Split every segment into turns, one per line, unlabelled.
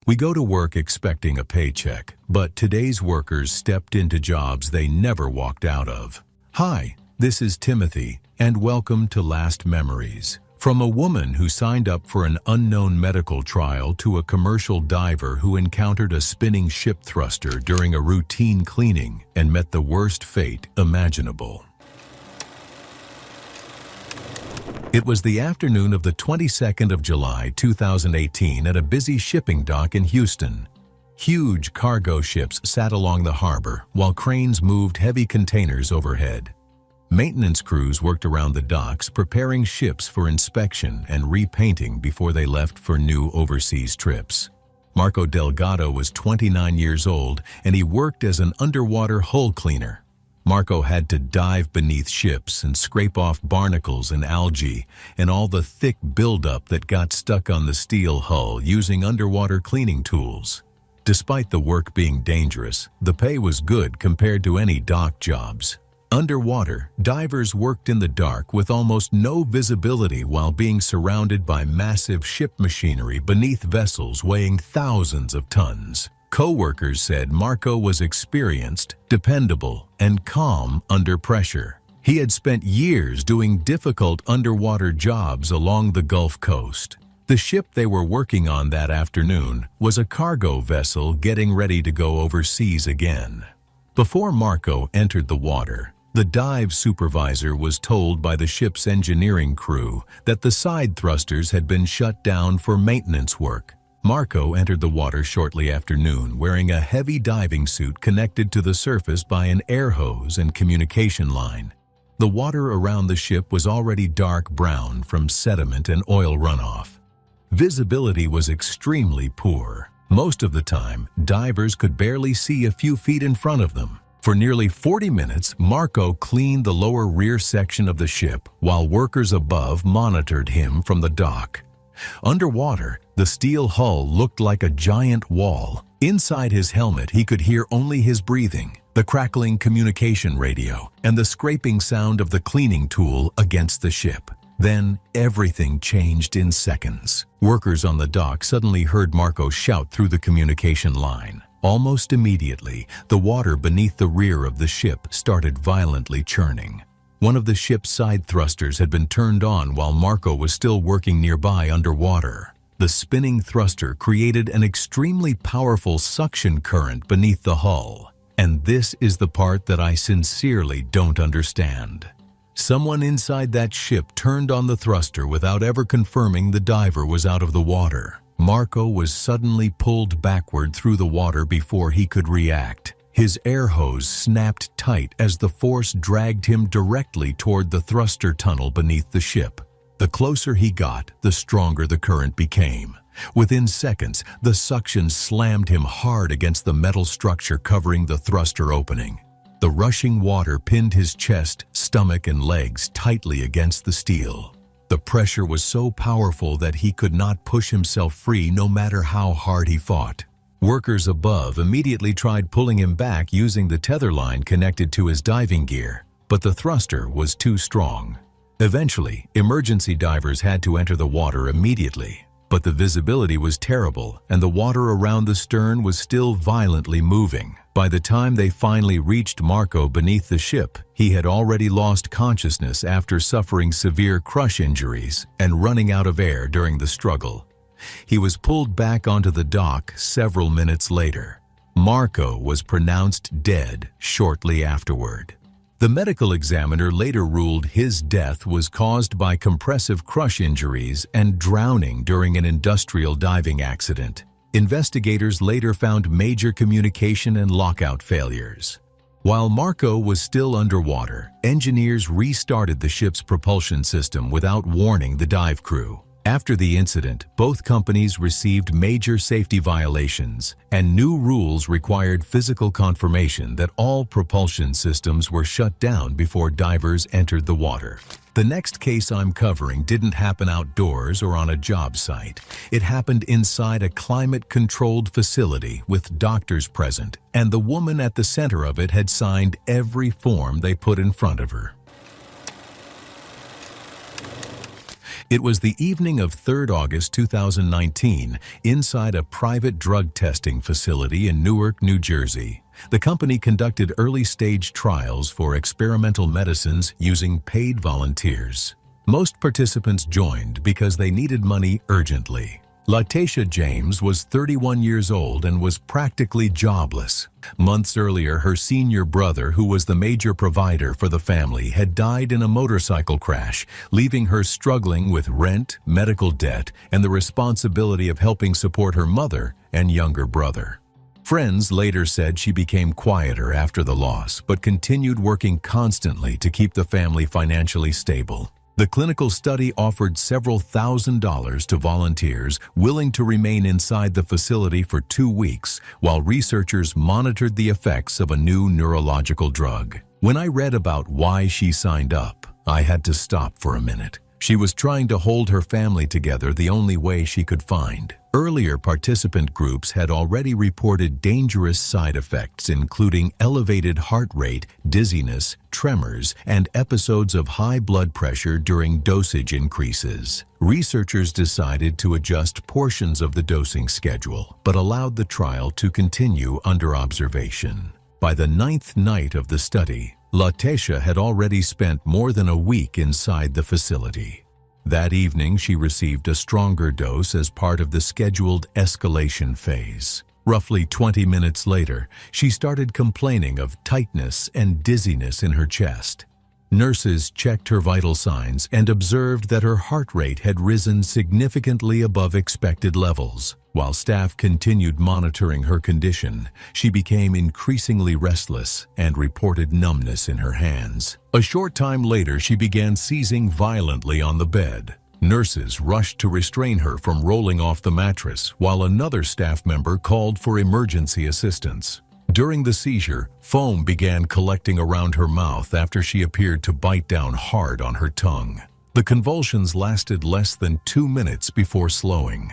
We go to work expecting a paycheck, but today's workers stepped into jobs they never walked out of. Hi, this is Timothy, and welcome to Last Memories. From a woman who signed up for an unknown medical trial to a commercial diver who encountered a spinning ship thruster during a routine cleaning and met the worst fate imaginable. It was the afternoon of the 22nd of July, 2018 at a busy shipping dock in Houston. Huge cargo ships sat along the harbor while cranes moved heavy containers overhead. Maintenance crews worked around the docks preparing ships for inspection and repainting before they left for new overseas trips. Marco Delgado was 29 years old and he worked as an underwater hull cleaner. Marco had to dive beneath ships and scrape off barnacles and algae and all the thick buildup that got stuck on the steel hull using underwater cleaning tools. Despite the work being dangerous, the pay was good compared to any dock jobs. Underwater, divers worked in the dark with almost no visibility while being surrounded by massive ship machinery beneath vessels weighing thousands of tons. Co-workers said Marco was experienced, dependable, and calm under pressure. He had spent years doing difficult underwater jobs along the Gulf Coast. The ship they were working on that afternoon was a cargo vessel getting ready to go overseas again. Before Marco entered the water, the dive supervisor was told by the ship's engineering crew that the side thrusters had been shut down for maintenance work. Marco entered the water shortly after noon wearing a heavy diving suit connected to the surface by an air hose and communication line. The water around the ship was already dark brown from sediment and oil runoff. Visibility was extremely poor. Most of the time, divers could barely see a few feet in front of them. For nearly 40 minutes, Marco cleaned the lower rear section of the ship while workers above monitored him from the dock. Underwater, the steel hull looked like a giant wall. Inside his helmet, he could hear only his breathing, the crackling communication radio, and the scraping sound of the cleaning tool against the ship. Then, everything changed in seconds. Workers on the dock suddenly heard Marco shout through the communication line. Almost immediately, the water beneath the rear of the ship started violently churning. One of the ship's side thrusters had been turned on while Marco was still working nearby underwater. The spinning thruster created an extremely powerful suction current beneath the hull. And this is the part that I sincerely don't understand. Someone inside that ship turned on the thruster without ever confirming the diver was out of the water. Marco was suddenly pulled backward through the water before he could react. His air hose snapped tight as the force dragged him directly toward the thruster tunnel beneath the ship. The closer he got, the stronger the current became. Within seconds, the suction slammed him hard against the metal structure covering the thruster opening. The rushing water pinned his chest, stomach, and legs tightly against the steel. The pressure was so powerful that he could not push himself free no matter how hard he fought. Workers above immediately tried pulling him back using the tether line connected to his diving gear, but the thruster was too strong. Eventually, emergency divers had to enter the water immediately, but the visibility was terrible and the water around the stern was still violently moving. By the time they finally reached Marco beneath the ship, he had already lost consciousness after suffering severe crush injuries and running out of air during the struggle. He was pulled back onto the dock several minutes later. Marco was pronounced dead shortly afterward. The medical examiner later ruled his death was caused by compressive crush injuries and drowning during an industrial diving accident. Investigators later found major communication and lockout failures. While Marco was still underwater, engineers restarted the ship's propulsion system without warning the dive crew. After the incident, both companies received major safety violations, and new rules required physical confirmation that all propulsion systems were shut down before divers entered the water. The next case I'm covering didn't happen outdoors or on a job site. It happened inside a climate-controlled facility with doctors present, and the woman at the center of it had signed every form they put in front of her. It was the evening of 3rd August 2019 inside a private drug testing facility in Newark, New Jersey. The company conducted early-stage trials for experimental medicines using paid volunteers. Most participants joined because they needed money urgently. LaTacia James was 31 years old and was practically jobless. Months earlier, her senior brother, who was the major provider for the family, had died in a motorcycle crash, leaving her struggling with rent, medical debt, and the responsibility of helping support her mother and younger brother. Friends later said she became quieter after the loss, but continued working constantly to keep the family financially stable. The clinical study offered several $1,000s to volunteers willing to remain inside the facility for 2 weeks while researchers monitored the effects of a new neurological drug. When I read about why she signed up, I had to stop for a minute. She was trying to hold her family together the only way she could find. Earlier participant groups had already reported dangerous side effects, including elevated heart rate, dizziness, tremors, and episodes of high blood pressure during dosage increases. Researchers decided to adjust portions of the dosing schedule, but allowed the trial to continue under observation. By the 9th night of the study, LaTacia had already spent more than a week inside the facility. That evening, she received a stronger dose as part of the scheduled escalation phase. Roughly 20 minutes later, she started complaining of tightness and dizziness in her chest. Nurses checked her vital signs and observed that her heart rate had risen significantly above expected levels. While staff continued monitoring her condition, she became increasingly restless and reported numbness in her hands. A short time later, she began seizing violently on the bed. Nurses rushed to restrain her from rolling off the mattress, while another staff member called for emergency assistance. During the seizure, foam began collecting around her mouth after she appeared to bite down hard on her tongue. The convulsions lasted less than 2 minutes before slowing.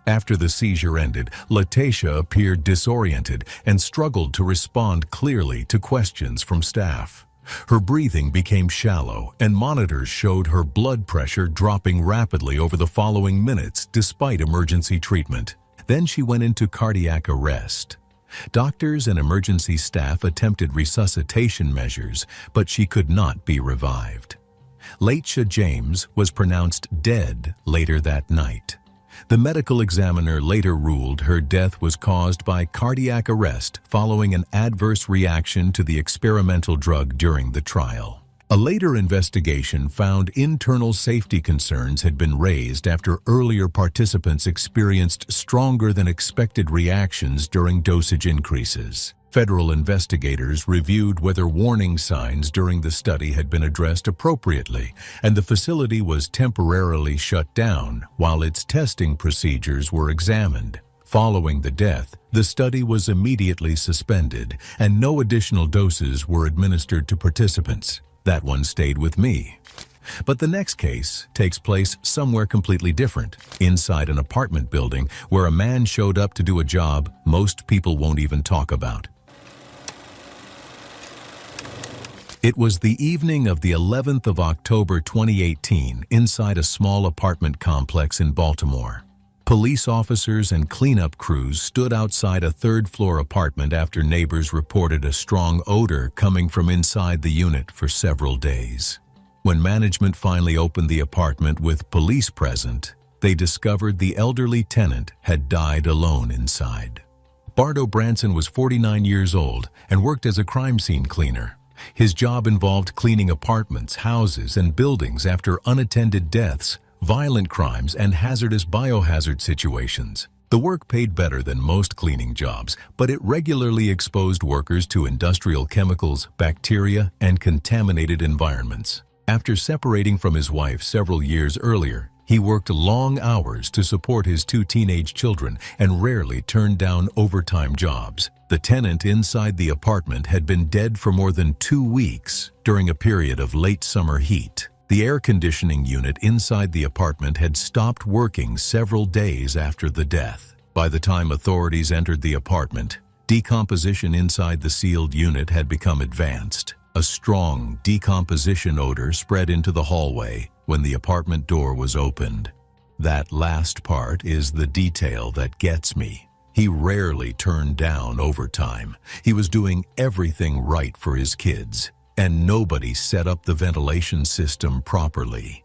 After the seizure ended, LaTacia appeared disoriented and struggled to respond clearly to questions from staff. Her breathing became shallow, and monitors showed her blood pressure dropping rapidly over the following minutes despite emergency treatment. Then she went into cardiac arrest. Doctors and emergency staff attempted resuscitation measures, but she could not be revived. LaTacia James was pronounced dead later that night. The medical examiner later ruled her death was caused by cardiac arrest following an adverse reaction to the experimental drug during the trial. A later investigation found internal safety concerns had been raised after earlier participants experienced stronger than expected reactions during dosage increases. Federal investigators reviewed whether warning signs during the study had been addressed appropriately, and the facility was temporarily shut down while its testing procedures were examined. Following the death, the study was immediately suspended, and no additional doses were administered to participants. That one stayed with me. But the next case takes place somewhere completely different, inside an apartment building where a man showed up to do a job most people won't even talk about. It was the evening of the 11th of October 2018 inside a small apartment complex in Baltimore. Police officers and cleanup crews stood outside a third-floor apartment after neighbors reported a strong odor coming from inside the unit for several days. When management finally opened the apartment with police present, they discovered the elderly tenant had died alone inside. Bardo Branson was 49 years old and worked as a crime scene cleaner. His job involved cleaning apartments, houses, and buildings after unattended deaths, violent crimes, and hazardous biohazard situations. The work paid better than most cleaning jobs, but it regularly exposed workers to industrial chemicals, bacteria, and contaminated environments. After separating from his wife several years earlier, he worked long hours to support his 2 teenage children and rarely turned down overtime jobs. The tenant inside the apartment had been dead for more than 2 weeks during a period of late summer heat. The air conditioning unit inside the apartment had stopped working several days after the death. By the time authorities entered the apartment, decomposition inside the sealed unit had become advanced. A strong decomposition odor spread into the hallway when the apartment door was opened. That last part is the detail that gets me. He rarely turned down overtime. He was doing everything right for his kids, and nobody set up the ventilation system properly.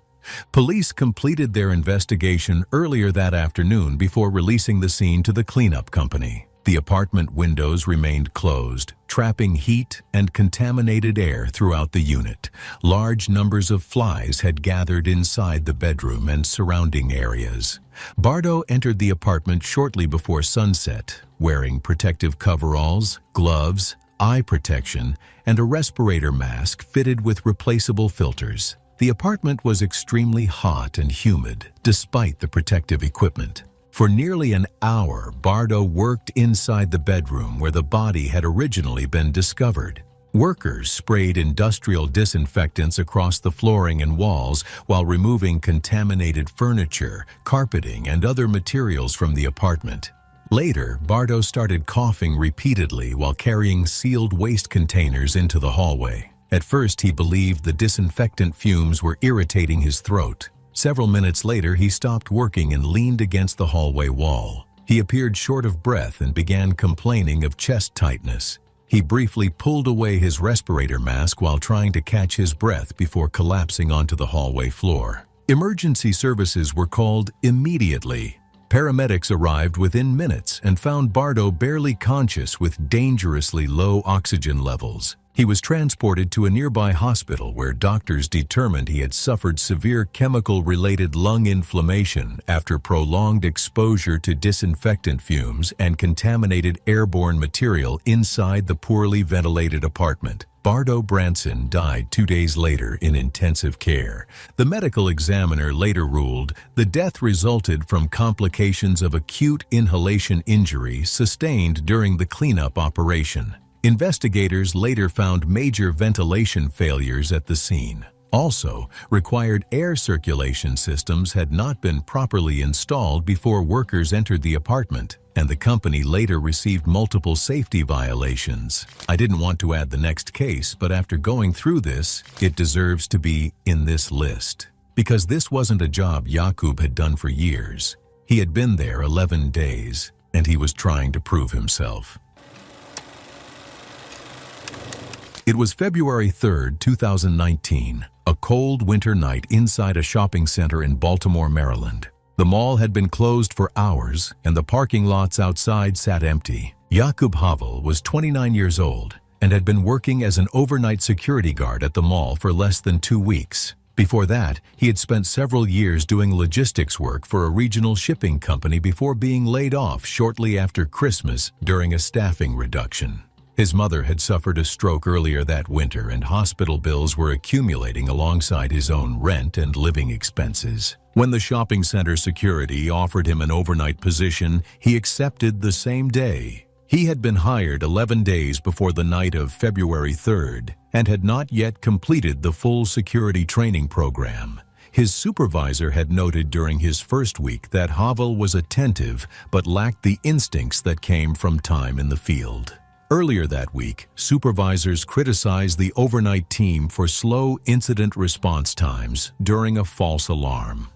Police completed their investigation earlier that afternoon before releasing the scene to the cleanup company. The apartment windows remained closed, trapping heat and contaminated air throughout the unit. Large numbers of flies had gathered inside the bedroom and surrounding areas. Bardo entered the apartment shortly before sunset, wearing protective coveralls, gloves, eye protection, and a respirator mask fitted with replaceable filters. The apartment was extremely hot and humid, despite the protective equipment. For nearly an hour, Bardo worked inside the bedroom where the body had originally been discovered. Workers sprayed industrial disinfectants across the flooring and walls while removing contaminated furniture, carpeting, and other materials from the apartment. Later, Bardo started coughing repeatedly while carrying sealed waste containers into the hallway. At first, he believed the disinfectant fumes were irritating his throat. Several minutes later, he stopped working and leaned against the hallway wall. He appeared short of breath and began complaining of chest tightness. He briefly pulled away his respirator mask while trying to catch his breath before collapsing onto the hallway floor. Emergency services were called immediately. Paramedics arrived within minutes and found Bardo barely conscious with dangerously low oxygen levels. He was transported to a nearby hospital where doctors determined he had suffered severe chemical-related lung inflammation after prolonged exposure to disinfectant fumes and contaminated airborne material inside the poorly ventilated apartment. Bardo Branson died 2 days later in intensive care. The medical examiner later ruled the death resulted from complications of acute inhalation injury sustained during the cleanup operation. Investigators later found major ventilation failures at the scene. Also, required air circulation systems had not been properly installed before workers entered the apartment, and the company later received multiple safety violations. I didn't want to add the next case, but after going through this, it deserves to be in this list. Because this wasn't a job Jakub had done for years. He had been there 11 days, and he was trying to prove himself. It was February 3, 2019, a cold winter night inside a shopping center in Baltimore, Maryland. The mall had been closed for hours, and the parking lots outside sat empty. Jakub Havel was 29 years old and had been working as an overnight security guard at the mall for less than 2 weeks. Before that, he had spent several years doing logistics work for a regional shipping company before being laid off shortly after Christmas during a staffing reduction. His mother had suffered a stroke earlier that winter, and hospital bills were accumulating alongside his own rent and living expenses. When the shopping center security offered him an overnight position, he accepted the same day. He had been hired 11 days before the night of February 3rd and had not yet completed the full security training program. His supervisor had noted during his first week that Havel was attentive but lacked the instincts that came from time in the field. Earlier that week, supervisors criticized the overnight team for slow incident response times during a false alarm.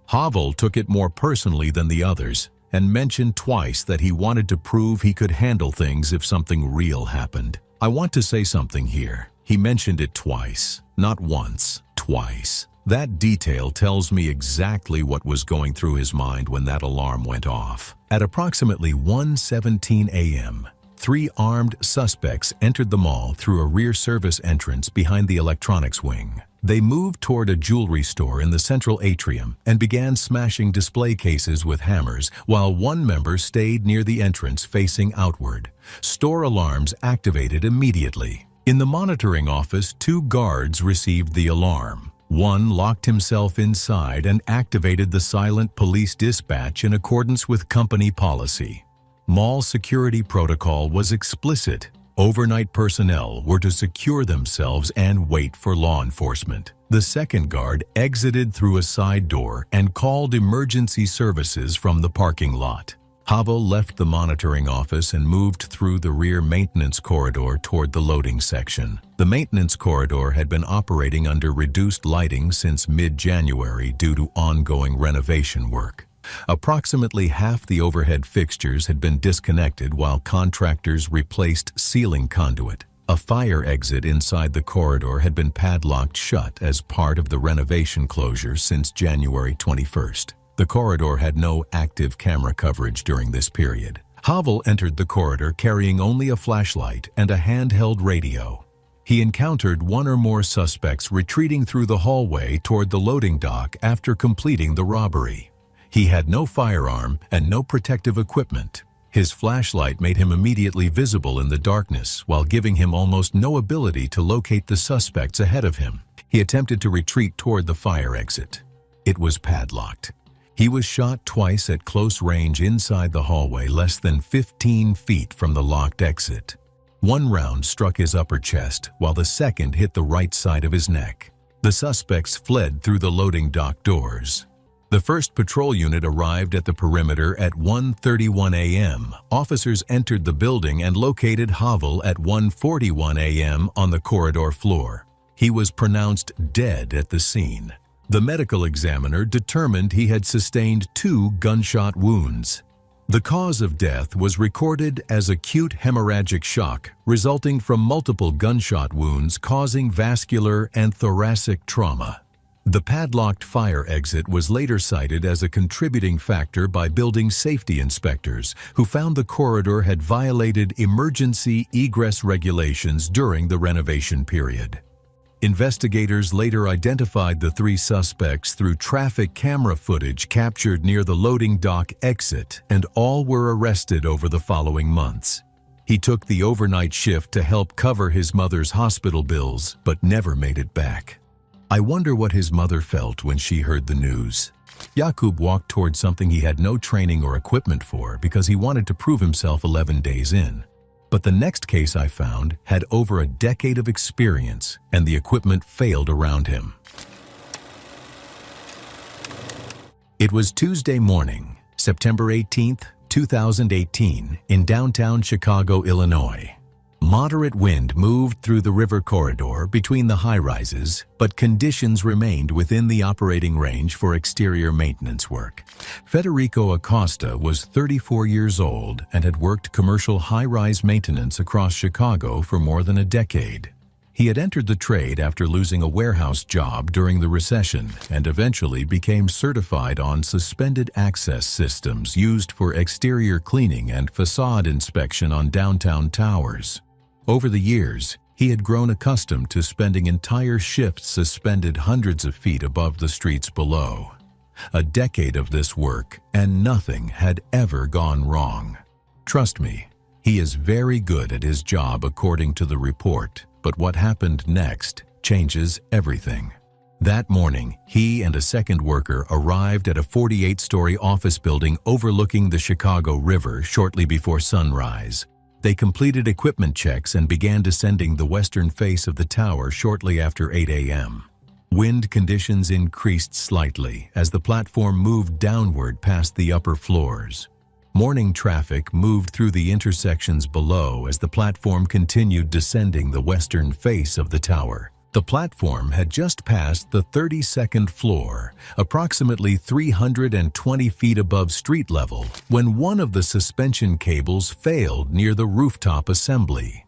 Havel took it more personally than the others and mentioned twice that he wanted to prove he could handle things if something real happened. I want to say something here. He mentioned it twice, not once, twice. That detail tells me exactly what was going through his mind when that alarm went off. At approximately 1:17 a.m., 3 armed suspects entered the mall through a rear service entrance behind the electronics wing. They moved toward a jewelry store in the central atrium and began smashing display cases with hammers, while one member stayed near the entrance facing outward. Store alarms activated immediately. In the monitoring office, 2 guards received the alarm. One locked himself inside and activated the silent police dispatch in accordance with company policy. Mall security protocol was explicit. Overnight personnel were to secure themselves and wait for law enforcement. The second guard exited through a side door and called emergency services from the parking lot. Havel left the monitoring office and moved through the rear maintenance corridor toward the loading section. The maintenance corridor had been operating under reduced lighting since mid-January due to ongoing renovation work. Approximately half the overhead fixtures had been disconnected while contractors replaced ceiling conduit. A fire exit inside the corridor had been padlocked shut as part of the renovation closure since January 21st. The corridor had no active camera coverage during this period. Havel entered the corridor carrying only a flashlight and a handheld radio. He encountered one or more suspects retreating through the hallway toward the loading dock after completing the robbery. He had no firearm and no protective equipment. His flashlight made him immediately visible in the darkness while giving him almost no ability to locate the suspects ahead of him. He attempted to retreat toward the fire exit. It was padlocked. He was shot twice at close range inside the hallway less than 15 feet from the locked exit. One round struck his upper chest while the second hit the right side of his neck. The suspects fled through the loading dock doors. The first patrol unit arrived at the perimeter at 1:31 a.m. Officers entered the building and located Havel at 1:41 a.m. on the corridor floor. He was pronounced dead at the scene. The medical examiner determined he had sustained 2 gunshot wounds. The cause of death was recorded as acute hemorrhagic shock resulting from multiple gunshot wounds causing vascular and thoracic trauma. The padlocked fire exit was later cited as a contributing factor by building safety inspectors who found the corridor had violated emergency egress regulations during the renovation period. Investigators later identified the 3 suspects through traffic camera footage captured near the loading dock exit, and all were arrested over the following months. He took the overnight shift to help cover his mother's hospital bills, but never made it back. I wonder what his mother felt when she heard the news. Jakub walked toward something he had no training or equipment for because he wanted to prove himself 11 days in. But the next case I found had over a decade of experience, and the equipment failed around him. It was Tuesday morning, September 18th, 2018, in downtown Chicago, Illinois. Moderate wind moved through the river corridor between the high-rises, but conditions remained within the operating range for exterior maintenance work. Federico Acosta was 34 years old and had worked commercial high-rise maintenance across Chicago for more than a decade. He had entered the trade after losing a warehouse job during the recession and eventually became certified on suspended access systems used for exterior cleaning and facade inspection on downtown towers. Over the years, he had grown accustomed to spending entire shifts suspended hundreds of feet above the streets below. A decade of this work, and nothing had ever gone wrong. Trust me, he is very good at his job according to the report, but what happened next changes everything. That morning, he and a second worker arrived at a 48-story office building overlooking the Chicago River shortly before sunrise. They completed equipment checks and began descending the western face of the tower shortly after 8 a.m. Wind conditions increased slightly as the platform moved downward past the upper floors. Morning traffic moved through the intersections below as the platform continued descending the western face of the tower. The platform had just passed the 32nd floor, approximately 320 feet above street level, when one of the suspension cables failed near the rooftop assembly.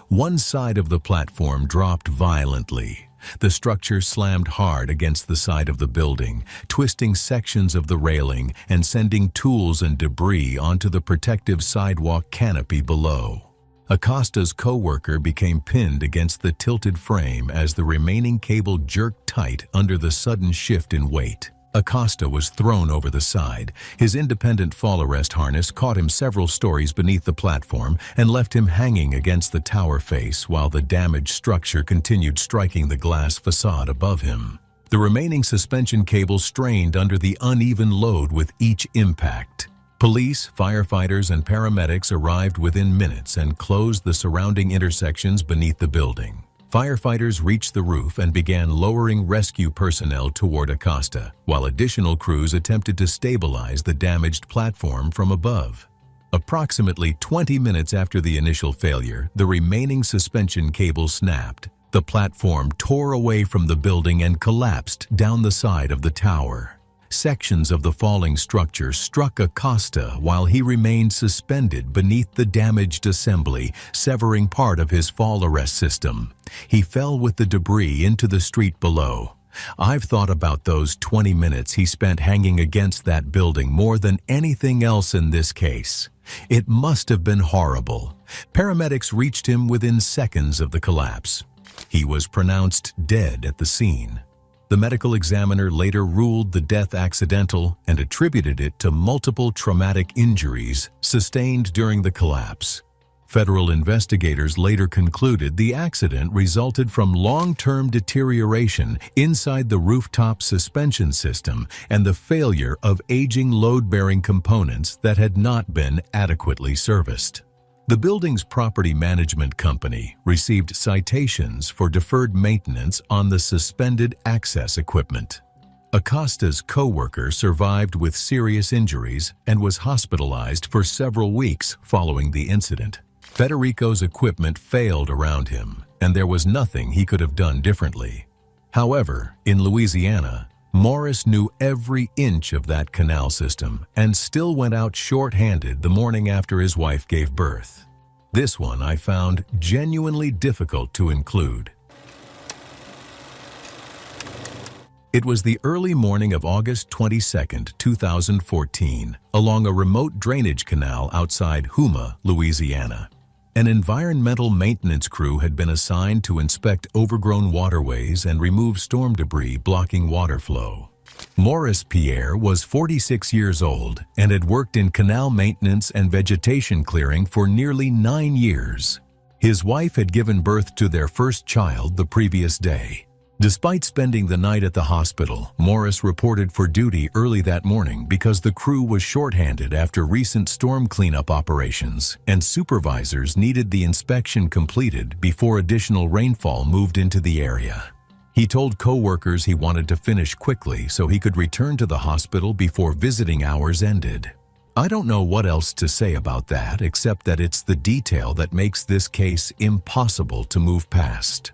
One side of the platform dropped violently. The structure slammed hard against the side of the building, twisting sections of the railing and sending tools and debris onto the protective sidewalk canopy below. Acosta's co-worker became pinned against the tilted frame as the remaining cable jerked tight under the sudden shift in weight. Acosta was thrown over the side. His independent fall arrest harness caught him several stories beneath the platform and left him hanging against the tower face while the damaged structure continued striking the glass facade above him. The remaining suspension cable strained under the uneven load with each impact. Police, firefighters, and paramedics arrived within minutes and closed the surrounding intersections beneath the building. Firefighters reached the roof and began lowering rescue personnel toward Acosta, while additional crews attempted to stabilize the damaged platform from above. Approximately 20 minutes after the initial failure, the remaining suspension cable snapped. The platform tore away from the building and collapsed down the side of the tower. Sections of the falling structure struck Acosta while he remained suspended beneath the damaged assembly, severing part of his fall arrest system. He fell with the debris into the street below. I've thought about those 20 minutes he spent hanging against that building more than anything else in this case. It must have been horrible. Paramedics reached him within seconds of the collapse. He was pronounced dead at the scene. The medical examiner later ruled the death accidental and attributed it to multiple traumatic injuries sustained during the collapse. Federal investigators later concluded the accident resulted from long-term deterioration inside the rooftop suspension system and the failure of aging load-bearing components that had not been adequately serviced. The building's property management company received citations for deferred maintenance on the suspended access equipment. Acosta's co-worker survived with serious injuries and was hospitalized for several weeks following the incident. Federico's equipment failed around him, and there was nothing he could have done differently. However, in Louisiana, Morris knew every inch of that canal system and still went out short-handed the morning after his wife gave birth. This one I found genuinely difficult to include. It was the early morning of August 22, 2014, along a remote drainage canal outside Houma, Louisiana. An environmental maintenance crew had been assigned to inspect overgrown waterways and remove storm debris blocking water flow. Morris Pierre was 46 years old and had worked in canal maintenance and vegetation clearing for nearly 9 years. His wife had given birth to their first child the previous day. Despite spending the night at the hospital, Morris reported for duty early that morning because the crew was shorthanded after recent storm cleanup operations, and supervisors needed the inspection completed before additional rainfall moved into the area. He told co-workers he wanted to finish quickly so he could return to the hospital before visiting hours ended. I don't know what else to say about that except that it's the detail that makes this case impossible to move past.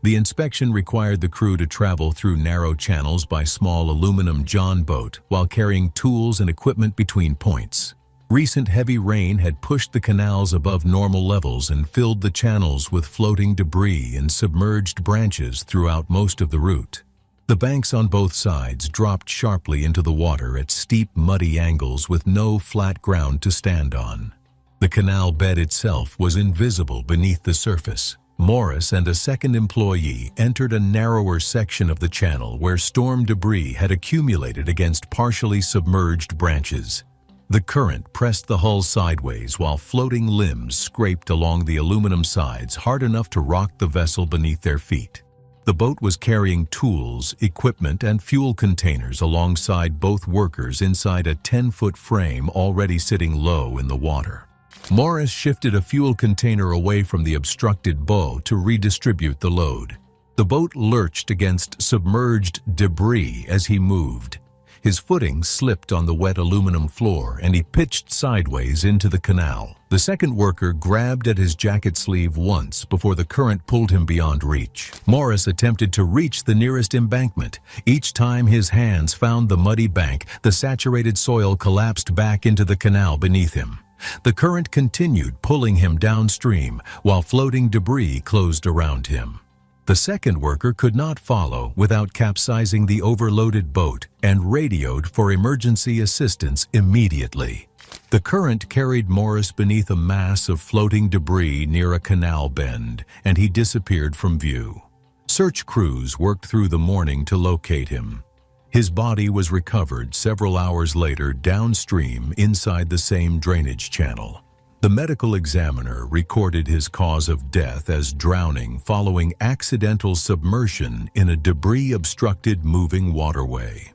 The inspection required the crew to travel through narrow channels by small aluminum john boat while carrying tools and equipment between points. Recent heavy rain had pushed the canals above normal levels and filled the channels with floating debris and submerged branches throughout most of the route. The banks on both sides dropped sharply into the water at steep, muddy angles with no flat ground to stand on. The canal bed itself was invisible beneath the surface. Morris and a second employee entered a narrower section of the channel where storm debris had accumulated against partially submerged branches. The current pressed the hull sideways while floating limbs scraped along the aluminum sides hard enough to rock the vessel beneath their feet. The boat was carrying tools, equipment, and fuel containers alongside both workers inside a 10-foot frame already sitting low in the water. Morris shifted a fuel container away from the obstructed bow to redistribute the load. The boat lurched against submerged debris as he moved. His footing slipped on the wet aluminum floor and he pitched sideways into the canal. The second worker grabbed at his jacket sleeve once before the current pulled him beyond reach. Morris attempted to reach the nearest embankment. Each time his hands found the muddy bank, the saturated soil collapsed back into the canal beneath him. The current continued pulling him downstream while floating debris closed around him. The second worker could not follow without capsizing the overloaded boat and radioed for emergency assistance immediately. The current carried Morris beneath a mass of floating debris near a canal bend, and he disappeared from view. Search crews worked through the morning to locate him. His body was recovered several hours later downstream inside the same drainage channel. The medical examiner recorded his cause of death as drowning following accidental submersion in a debris-obstructed moving waterway.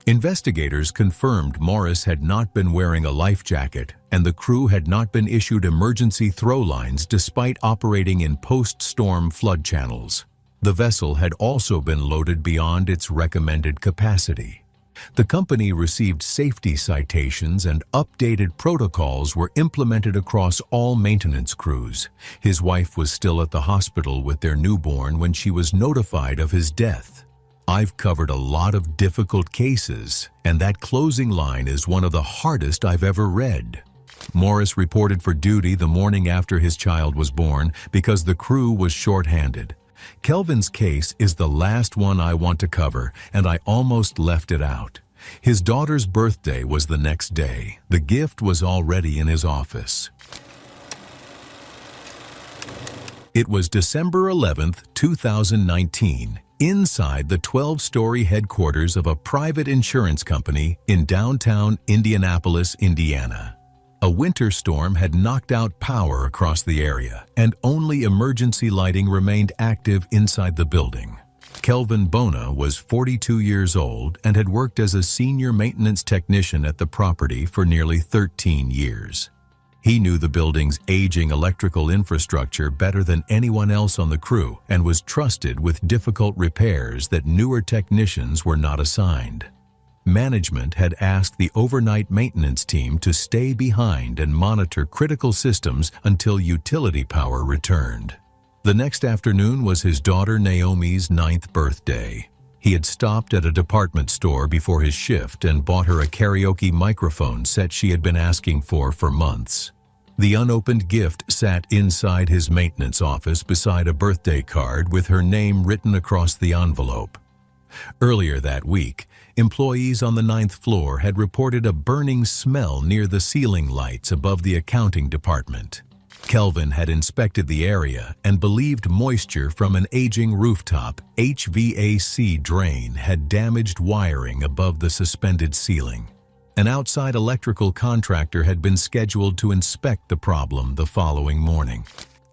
Investigators confirmed Morris had not been wearing a life jacket, and the crew had not been issued emergency throw lines despite operating in post-storm flood channels. The vessel had also been loaded beyond its recommended capacity. The company received safety citations and updated protocols were implemented across all maintenance crews. His wife was still at the hospital with their newborn when she was notified of his death. I've covered a lot of difficult cases, and that closing line is one of the hardest I've ever read. Morris reported for duty the morning after his child was born because the crew was short-handed. Kelvin's case is the last one I want to cover, and I almost left it out. His daughter's birthday was the next day. The gift was already in his office. It was December 11th, 2019, inside the 12-story headquarters of a private insurance company in downtown Indianapolis, Indiana. A winter storm had knocked out power across the area, and only emergency lighting remained active inside the building. Kelvin Bona was 42 years old and had worked as a senior maintenance technician at the property for nearly 13 years. He knew the building's aging electrical infrastructure better than anyone else on the crew and was trusted with difficult repairs that newer technicians were not assigned. Management had asked the overnight maintenance team to stay behind and monitor critical systems until utility power returned. The next afternoon was his daughter Naomi's 9th birthday. He had stopped at a department store before his shift and bought her a karaoke microphone set she had been asking for months. The unopened gift sat inside his maintenance office beside a birthday card with her name written across the envelope. Earlier that week, employees on the 9th floor had reported a burning smell near the ceiling lights above the accounting department. Kelvin had inspected the area and believed moisture from an aging rooftop HVAC drain had damaged wiring above the suspended ceiling. An outside electrical contractor had been scheduled to inspect the problem the following morning.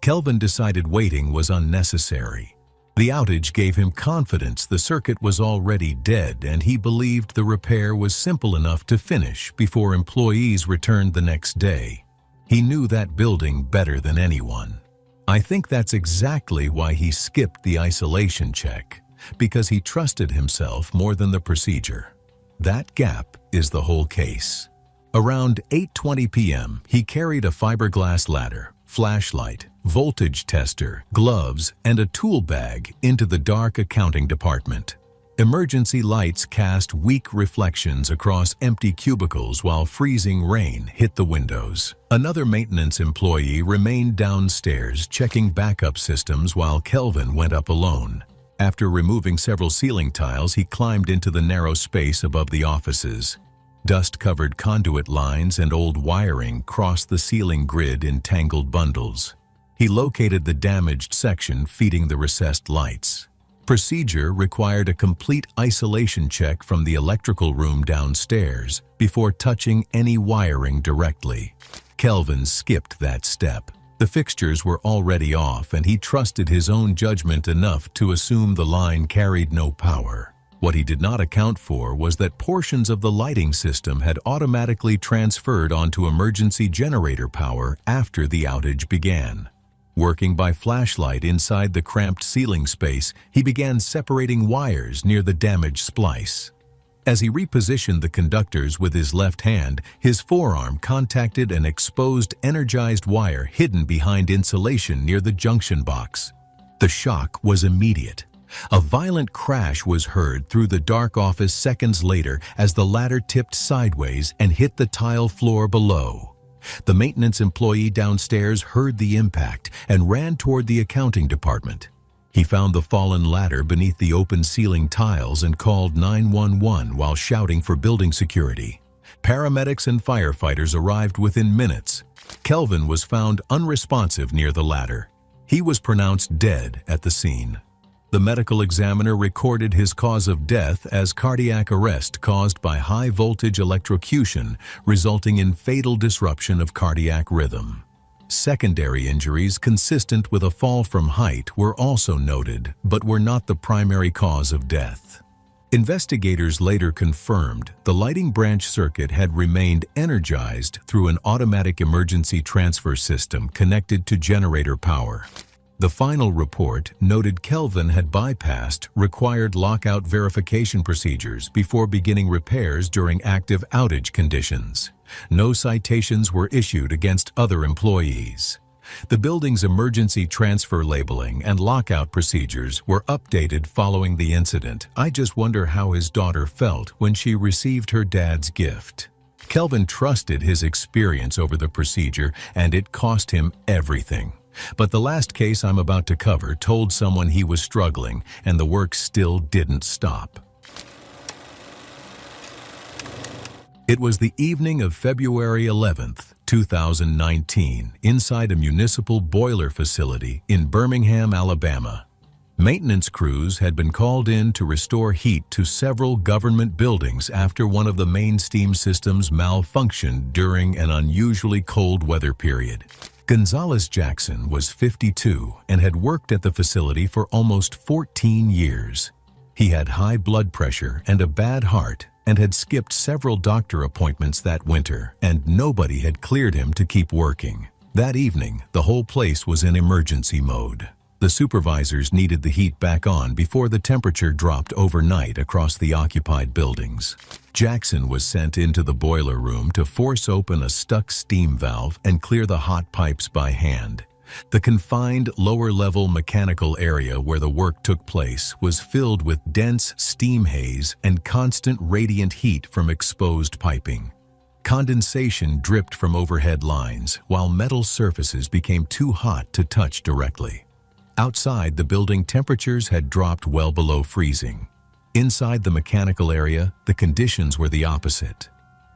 Kelvin decided waiting was unnecessary. The outage gave him confidence the circuit was already dead, and he believed the repair was simple enough to finish before employees returned the next day. He knew that building better than anyone. I think that's exactly why he skipped the isolation check, because he trusted himself more than the procedure. That gap is the whole case. Around 8:20 p.m., he carried a fiberglass ladder, flashlight, voltage tester, gloves, and a tool bag into the dark accounting department. Emergency lights cast weak reflections across empty cubicles while freezing rain hit the windows. Another maintenance employee remained downstairs checking backup systems while Kelvin went up alone. After removing several ceiling tiles, he climbed into the narrow space above the offices. Dust-covered conduit lines and old wiring crossed the ceiling grid in tangled bundles. He located the damaged section feeding the recessed lights. Procedure required a complete isolation check from the electrical room downstairs before touching any wiring directly. Kelvin skipped that step. The fixtures were already off, and he trusted his own judgment enough to assume the line carried no power. What he did not account for was that portions of the lighting system had automatically transferred onto emergency generator power after the outage began. Working by flashlight inside the cramped ceiling space, he began separating wires near the damaged splice. As he repositioned the conductors with his left hand, his forearm contacted an exposed energized wire hidden behind insulation near the junction box. The shock was immediate. A violent crash was heard through the dark office seconds later as the ladder tipped sideways and hit the tile floor below. The maintenance employee downstairs heard the impact and ran toward the accounting department. He found the fallen ladder beneath the open ceiling tiles and called 911 while shouting for building security. Paramedics and firefighters arrived within minutes. Kelvin was found unresponsive near the ladder. He was pronounced dead at the scene. The medical examiner recorded his cause of death as cardiac arrest caused by high-voltage electrocution, resulting in fatal disruption of cardiac rhythm. Secondary injuries consistent with a fall from height were also noted, but were not the primary cause of death. Investigators later confirmed the lighting branch circuit had remained energized through an automatic emergency transfer system connected to generator power. The final report noted Kelvin had bypassed required lockout verification procedures before beginning repairs during active outage conditions. No citations were issued against other employees. The building's emergency transfer labeling and lockout procedures were updated following the incident. I just wonder how his daughter felt when she received her dad's gift. Kelvin trusted his experience over the procedure, and it cost him everything. But the last case I'm about to cover told someone he was struggling, and the work still didn't stop. It was the evening of February 11th, 2019, inside a municipal boiler facility in Birmingham, Alabama. Maintenance crews had been called in to restore heat to several government buildings after one of the main steam systems malfunctioned during an unusually cold weather period. Gonzales Jackson was 52 and had worked at the facility for almost 14 years. He had high blood pressure and a bad heart, and had skipped several doctor appointments that winter, and nobody had cleared him to keep working. That evening, the whole place was in emergency mode. The supervisors needed the heat back on before the temperature dropped overnight across the occupied buildings. Jackson was sent into the boiler room to force open a stuck steam valve and clear the hot pipes by hand. The confined lower-level mechanical area where the work took place was filled with dense steam haze and constant radiant heat from exposed piping. Condensation dripped from overhead lines, while metal surfaces became too hot to touch directly. Outside the building, temperatures had dropped well below freezing. Inside the mechanical area, the conditions were the opposite.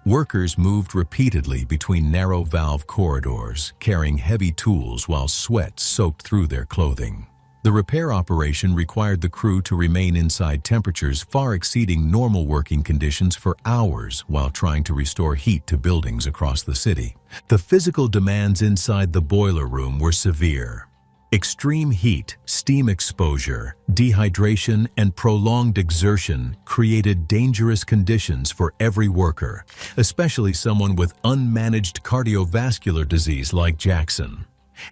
Workers moved repeatedly between narrow valve corridors, carrying heavy tools while sweat soaked through their clothing. The repair operation required the crew to remain inside temperatures far exceeding normal working conditions for hours while trying to restore heat to buildings across the city. The physical demands inside the boiler room were severe. Extreme heat, steam exposure, dehydration, and prolonged exertion created dangerous conditions for every worker, especially someone with unmanaged cardiovascular disease like Jackson.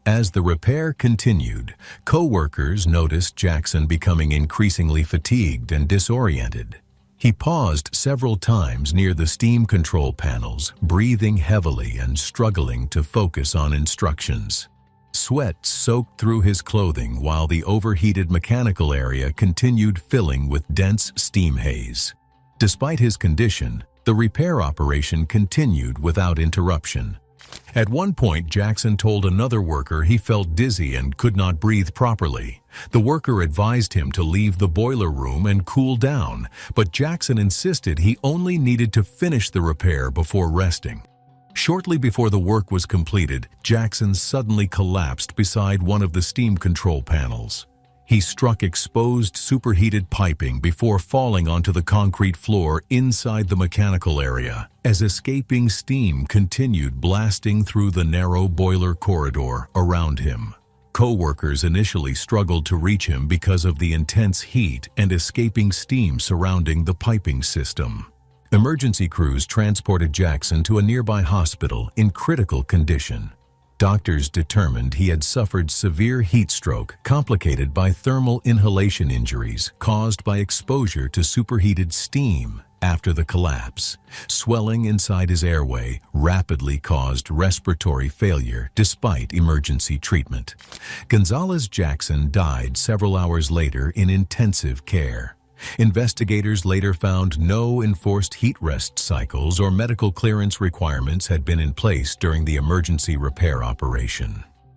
As the repair continued, co-workers noticed Jackson becoming increasingly fatigued and disoriented. He paused several times near the steam control panels, breathing heavily and struggling to focus on instructions. Sweat soaked through his clothing while the overheated mechanical area continued filling with dense steam haze. Despite his condition, the repair operation continued without interruption. At one point, Jackson told another worker he felt dizzy and could not breathe properly. The worker advised him to leave the boiler room and cool down, but Jackson insisted he only needed to finish the repair before resting. Shortly before the work was completed, Jackson suddenly collapsed beside one of the steam control panels. He struck exposed superheated piping before falling onto the concrete floor inside the mechanical area, as escaping steam continued blasting through the narrow boiler corridor around him. Co-workers initially struggled to reach him because of the intense heat and escaping steam surrounding the piping system. Emergency crews transported Jackson to a nearby hospital in critical condition. Doctors determined he had suffered severe heat stroke complicated by thermal inhalation injuries caused by exposure to superheated steam after the collapse. Swelling inside his airway rapidly caused respiratory failure despite emergency treatment. Gonzales Jackson died several hours later in intensive care. Investigators later found no enforced heat rest cycles or medical clearance requirements had been in place during the emergency repair operation.